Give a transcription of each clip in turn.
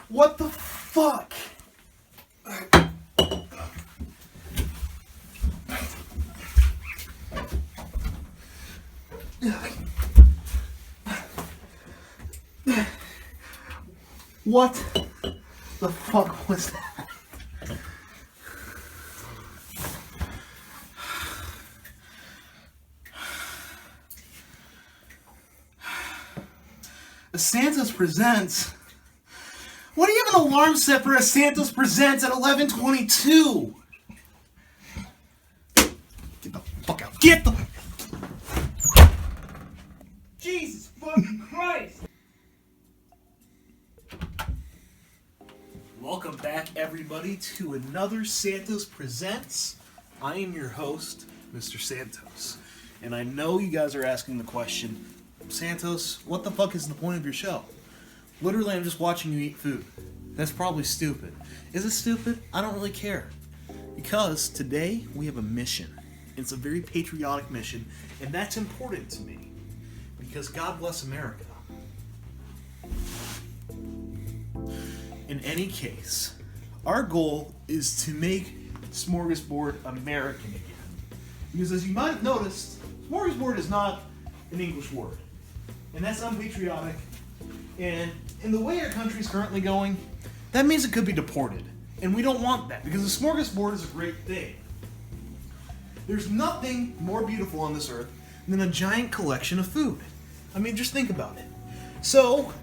What the fuck? What the fuck was that? Santos Presents? Why do you have an alarm set for a Santos Presents at 11:22? Get the fuck out. Get the... Jesus fucking Christ! Welcome back, everybody, to another Santos Presents. I am your host, Mr. Santos. And I know you guys are asking the question, Santos, what the fuck is the point of your show? Literally, I'm just watching you eat food. That's probably stupid. Is it stupid? I don't really care. Because today, we have a mission. It's a very patriotic mission, and that's important to me. Because God bless America. In any case, our goal is to make Smörgåsbord American again. Because as you might have noticed, Smörgåsbord is not an English word. And that's unpatriotic. And in the way our country is currently going, that means it could be deported. And we don't want that, because a smorgasbord is a great thing. There's nothing more beautiful on this earth than a giant collection of food. I mean, just think about it. So,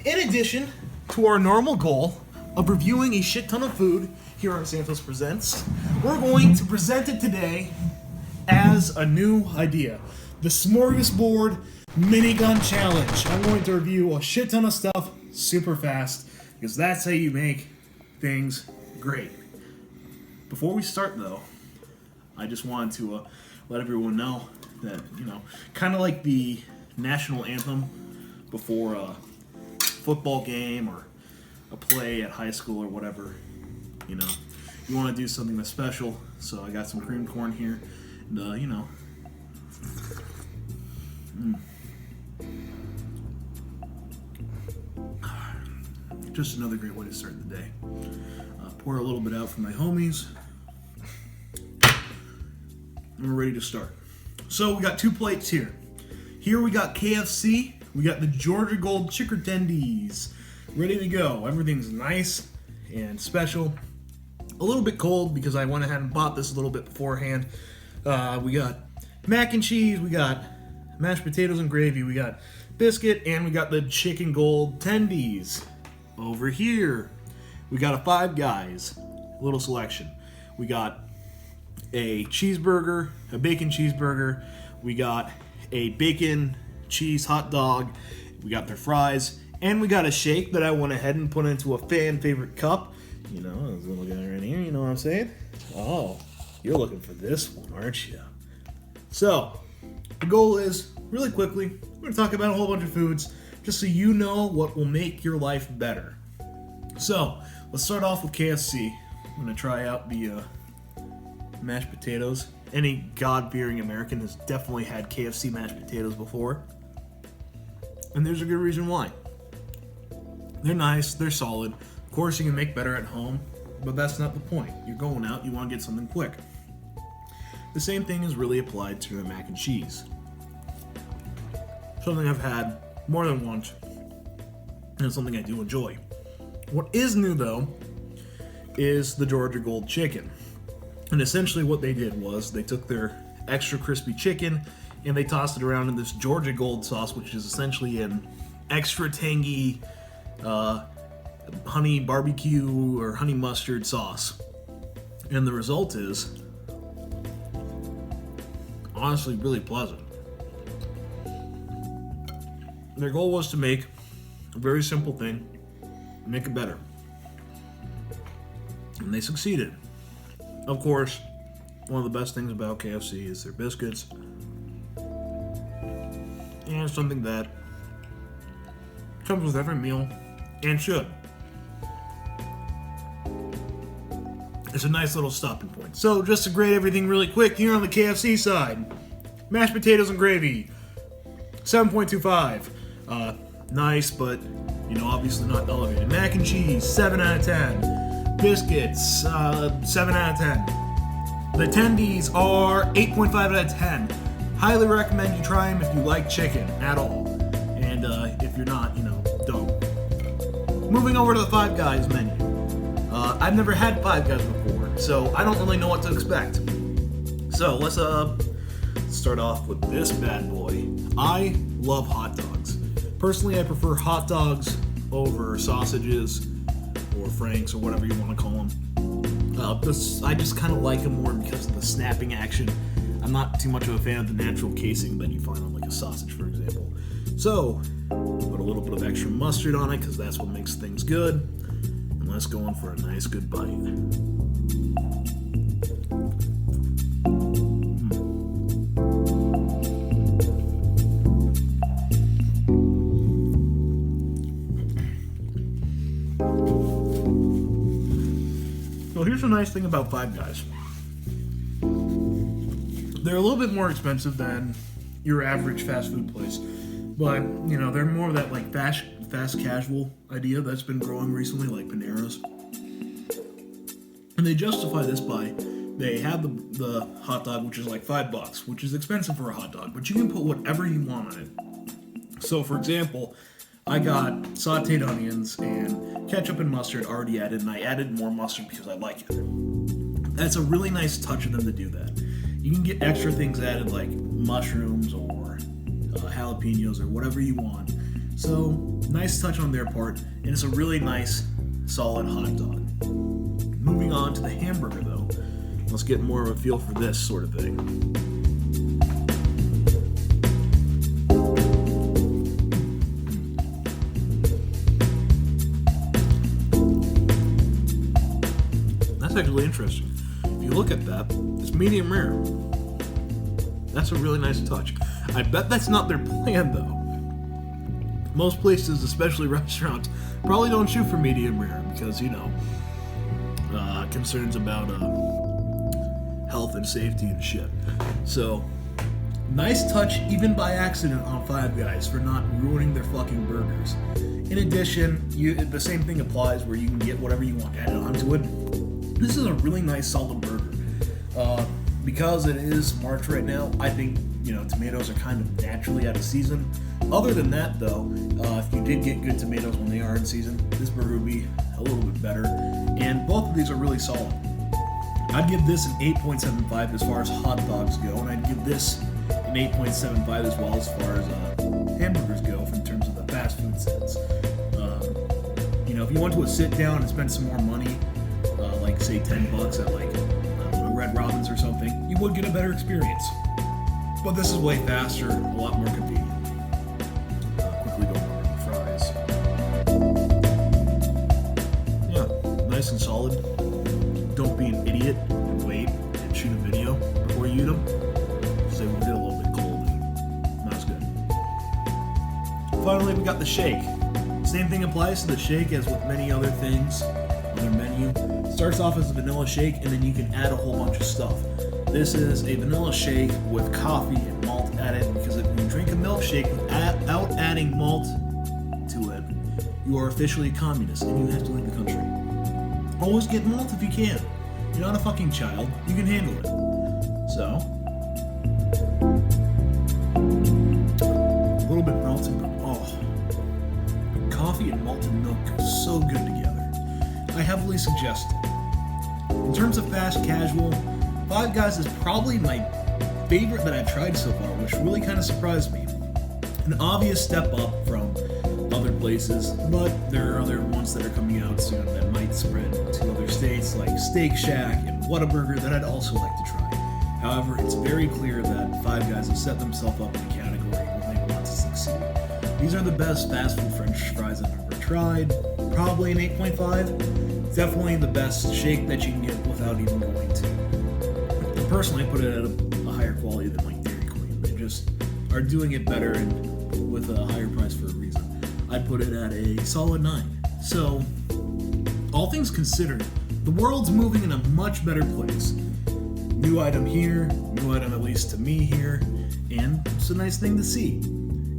in addition to our normal goal of reviewing a shit ton of food here on Santos Presents, we're going to present it today as a new idea. The Smörgåsbord Minigun Challenge. I'm going to review a shit ton of stuff super fast, because that's how you make things great. Before we start, though, I just wanted to let everyone know that, kind of like the national anthem before a football game or a play at high school or whatever, you want to do something that's special. So I got some cream corn here, and, just another great way to start the day. Pour a little bit out for my homies. And we're ready to start. So we got 2 plates here. Here we got KFC. We got the Georgia Gold Chicken Tendies. Ready to go. Everything's nice and special. A little bit cold because I went ahead and bought this a little bit beforehand. We got mac and cheese. We got mashed potatoes and gravy. We got biscuit. And we got the Chicken Gold Tendies. Over here, we got a Five Guys little selection. We got a cheeseburger, a bacon cheeseburger. We got a bacon cheese hot dog. We got their fries. And we got a shake that I went ahead and put into a fan favorite cup. You know, I was gonna look at it right here, you know what I'm saying? Oh, you're looking for this one, aren't you? So, the goal is, really quickly, we're gonna talk about a whole bunch of foods, just so you know what will make your life better. So, let's start off with KFC. I'm gonna try out the mashed potatoes. Any God-fearing American has definitely had KFC mashed potatoes before. And there's a good reason why. They're nice, they're solid. Of course, you can make better at home, but that's not the point. You're going out, you want to get something quick. The same thing is really applied to the mac and cheese. Something I've had more than once, and it's something I do enjoy. What is new, though, is the Georgia Gold chicken. And essentially what they did was they took their extra crispy chicken and they tossed it around in this Georgia Gold sauce, which is essentially an extra tangy honey barbecue or honey mustard sauce. And the result is honestly really pleasant. Their goal was to make a very simple thing, make it better. And they succeeded. Of course, one of the best things about KFC is their biscuits. And it's something that comes with every meal and should. It's a nice little stopping point. So, just to grade everything really quick, here on the KFC side, mashed potatoes and gravy, 7.25. Nice, but, you know, obviously not elevated. Mac and cheese, 7 out of 10. Biscuits, 7 out of 10. The tendies are 8.5 out of 10. Highly recommend you try them if you like chicken at all. And if you're not, you know, don't. Moving over to the Five Guys menu. I've never had Five Guys before, so I don't really know what to expect. So let's start off with this bad boy. I love hot dogs. Personally, I prefer hot dogs over sausages or franks or whatever you want to call them. I just kind of like them more because of the snapping action. I'm not too much of a fan of the natural casing that you find on like a sausage, for example. So, put a little bit of extra mustard on it because that's what makes things good. And let's go in for a nice good bite. Well, here's the nice thing about Five Guys. They're a little bit more expensive than your average fast food place, but you know they're more of that like fast casual idea that's been growing recently, like Panera's. And they justify this by they have the hot dog, which is like $5, which is expensive for a hot dog, but you can put whatever you want on it. So, for example, I got sauteed onions and ketchup and mustard already added, and I added more mustard because I like it. That's a really nice touch of them to do that. You can get extra things added like mushrooms or jalapenos or whatever you want. So, nice touch on their part, and it's a really nice, solid hot dog. Moving on to the hamburger though, let's get more of a feel for this sort of thing. That's actually interesting. If you look at that, it's medium rare. That's a really nice touch. I bet that's not their plan though. Most places, especially restaurants, probably don't shoot for medium rare because, you know, concerns about health and safety and shit. So, nice touch even by accident on Five Guys for not ruining their fucking burgers. In addition, the same thing applies where you can get whatever you want added onto it. This is a really nice solid burger. Because it is March right now, I think, you know, tomatoes are kind of naturally out of season. Other than that, though, if you did get good tomatoes when they are in season, this burger would be a little bit better. And both of these are really solid. I'd give this an 8.75 as far as hot dogs go, and I'd give this an 8.75 as well as far as hamburgers go in terms of the fast food sense. You know, if you want to sit down and spend some more money, like say $10 at like a Red Robins or something, you would get a better experience. But this is way faster, a lot more convenient. Quickly going over the fries. Yeah, nice and solid. Don't be an idiot and wait and shoot a video before you eat them, because they will get a little bit cold and not as good. Finally, we got the shake. Same thing applies to the shake as with many other things on their menu. Starts off as a vanilla shake, and then you can add a whole bunch of stuff. This is a vanilla shake with coffee and malt added, because if you drink a milkshake without adding malt to it, you are officially a communist and you have to leave the country. Always get malt if you can. You're not a fucking child. You can handle it. So, a little bit melted, but coffee and malted milk go so good together. I heavily suggest it. In terms of fast casual, Five Guys is probably my favorite that I've tried so far, which really kind of surprised me. An obvious step up from other places, but there are other ones that are coming out soon that might spread to other states, like Steak Shack and Whataburger, that I'd also like to try. However, it's very clear that Five Guys have set themselves up in a category where they want to succeed. These are the best fast food French fries I've ever tried. Probably an 8.5. Definitely the best shake that you can get without even going to. Personally, I put it at a higher quality than like Dairy Queen. They just are doing it better and with a higher price for a reason. I put it at a solid 9. So, all things considered, the world's moving in a much better place. New item here, new item at least to me here, and it's a nice thing to see.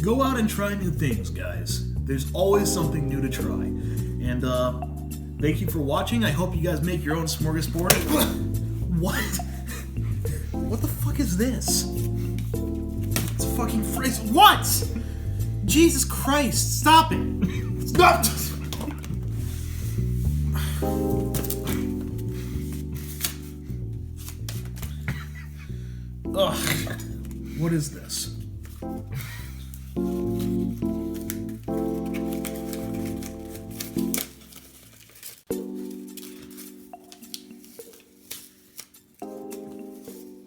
Go out and try new things, guys. There's always something new to try. And thank you for watching. I hope you guys make your own smorgasbord. What? What the fuck is this? It's a fucking phrase. What? Jesus Christ! Stop it! Stop! Ugh. What is this?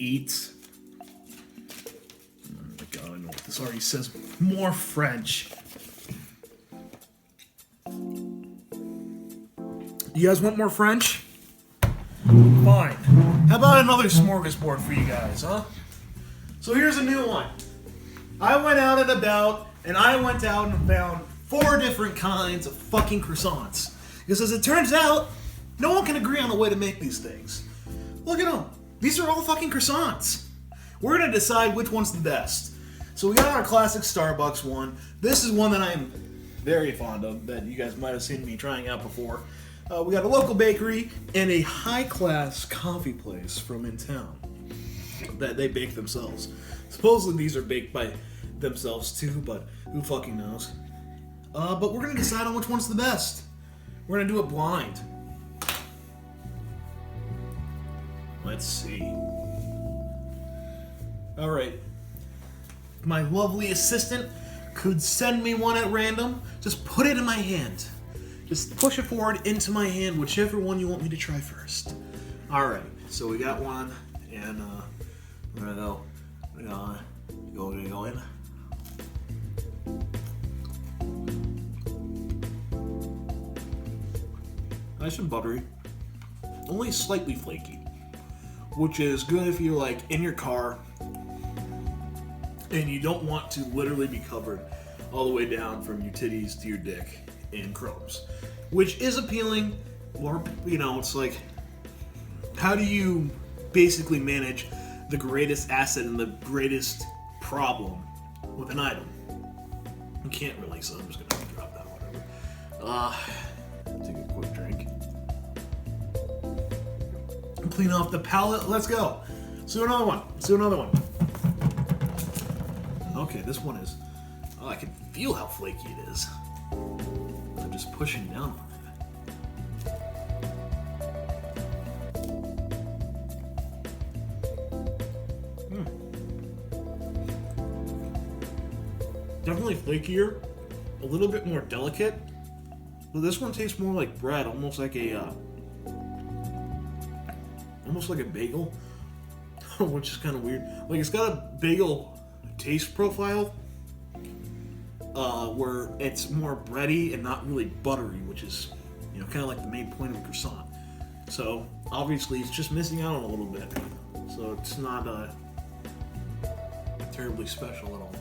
Eat. Oh my god, I know what this already says. More French. You guys want more French? Fine. How about another smorgasbord for you guys, huh? So here's a new one. I went out and about, and I went out and found 4 different kinds of fucking croissants. Because as it turns out, no one can agree on the way to make these things. Look at them. These are all fucking croissants. We're gonna decide which one's the best. So we got our classic Starbucks one. This is one that I am very fond of, that you guys might have seen me trying out before. We got a local bakery and a high-class coffee place from in town that they bake themselves. Supposedly these are baked by themselves too, but who fucking knows. But we're gonna decide on which one's the best. We're gonna do it blind. Let's see. Alright. My lovely assistant could send me one at random. Just put it in my hand. Just push it forward into my hand, whichever one you want me to try first. Alright, so we got one, and we're gonna go. We're gonna go in. Nice and buttery. Only slightly flaky. Which is good if you're like in your car and you don't want to literally be covered all the way down from your titties to your dick in crumbs. Which is appealing, or, you know, it's like, how do you basically manage the greatest asset and the greatest problem with an item? You can't really, so I'm just gonna drop that, whatever. Take a quick drink. Clean off the palate. Let's go. Let's do another one. Let's do another one. Okay, this one is... Oh, I can feel how flaky it is. I'm just pushing down on it. Definitely flakier. A little bit more delicate. But this one tastes more like bread. Almost like a... almost like a bagel, which is kind of weird. Like, it's got a bagel taste profile, where it's more bready and not really buttery, which is, you know, kind of like the main point of a croissant. So obviously it's just missing out on a little bit. So it's not terribly special at all.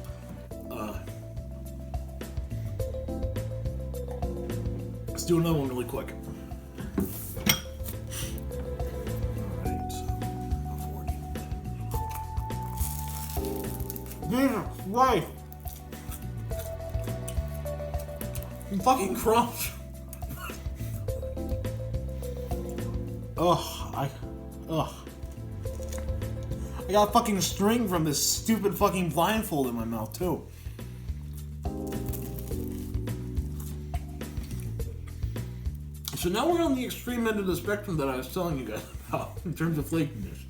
Let's do another one really quick. Alright, so Jesus Christ! You fucking crumbs! I got fucking string from this stupid fucking blindfold in my mouth too. So now we're on the extreme end of the spectrum that I was telling you guys about in terms of flakiness.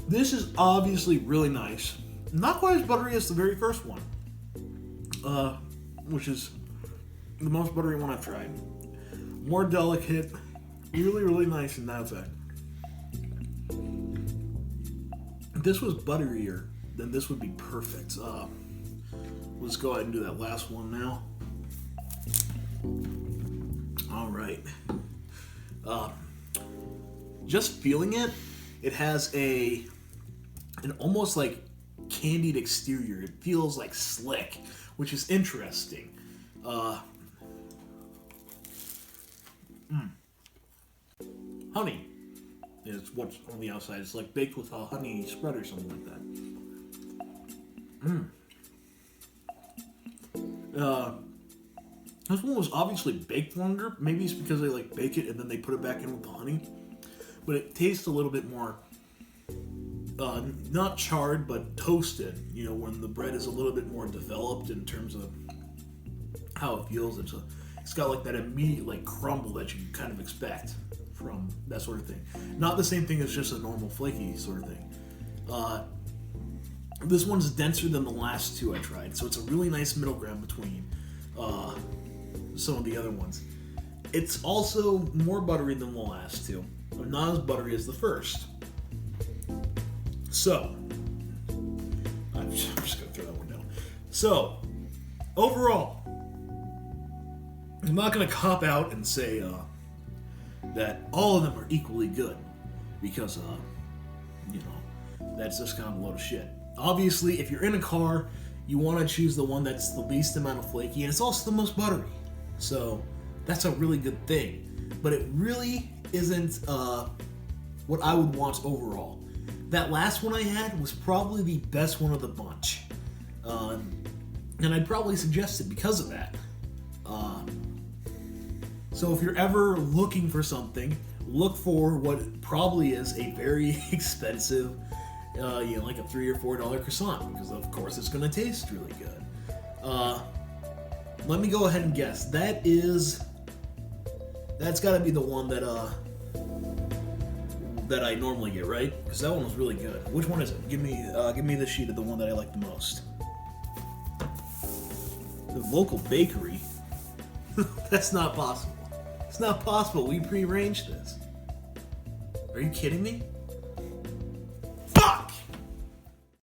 This is obviously really nice. Not quite as buttery as the very first one, which is the most buttery one I've tried. More delicate, really, really nice in that effect. If this was butterier, then this would be perfect. Let's go ahead and do that last one now. All right. Just feeling it, it has an almost like candied exterior. It feels like slick, which is interesting. Honey is what's on the outside. It's like baked with a honey spread or something like that. This one was obviously baked longer. Maybe it's because they like bake it and then they put it back in with the honey. But it tastes a little bit more, not charred, but toasted. You know, when the bread is a little bit more developed in terms of how it feels. It's got like that immediate like crumble that you kind of expect from that sort of thing. Not the same thing as just a normal flaky sort of thing. This one's denser than the last two I tried, so it's a really nice middle ground between some of the other ones. It's also more buttery than the last two, but not as buttery as the first. So, I'm just gonna throw that one down. So, overall, I'm not gonna cop out and say that all of them are equally good, because you know, that's just kind of a load of shit. Obviously, if you're in a car, you want to choose the one that's the least amount of flaky, and it's also the most buttery. So that's a really good thing. But it really isn't what I would want overall. That last one I had was probably the best one of the bunch. And I'd probably suggest it because of that. So if you're ever looking for something, look for what probably is a very expensive, like a $3 or $4 croissant, because of course it's going to taste really good. Let me go ahead and guess. That's got to be the one that I normally get, right? Because that one was really good. Which one is it? Give me the sheet of the one that I like the most. The local bakery. That's not possible. It's not possible. We prearranged this. Are you kidding me?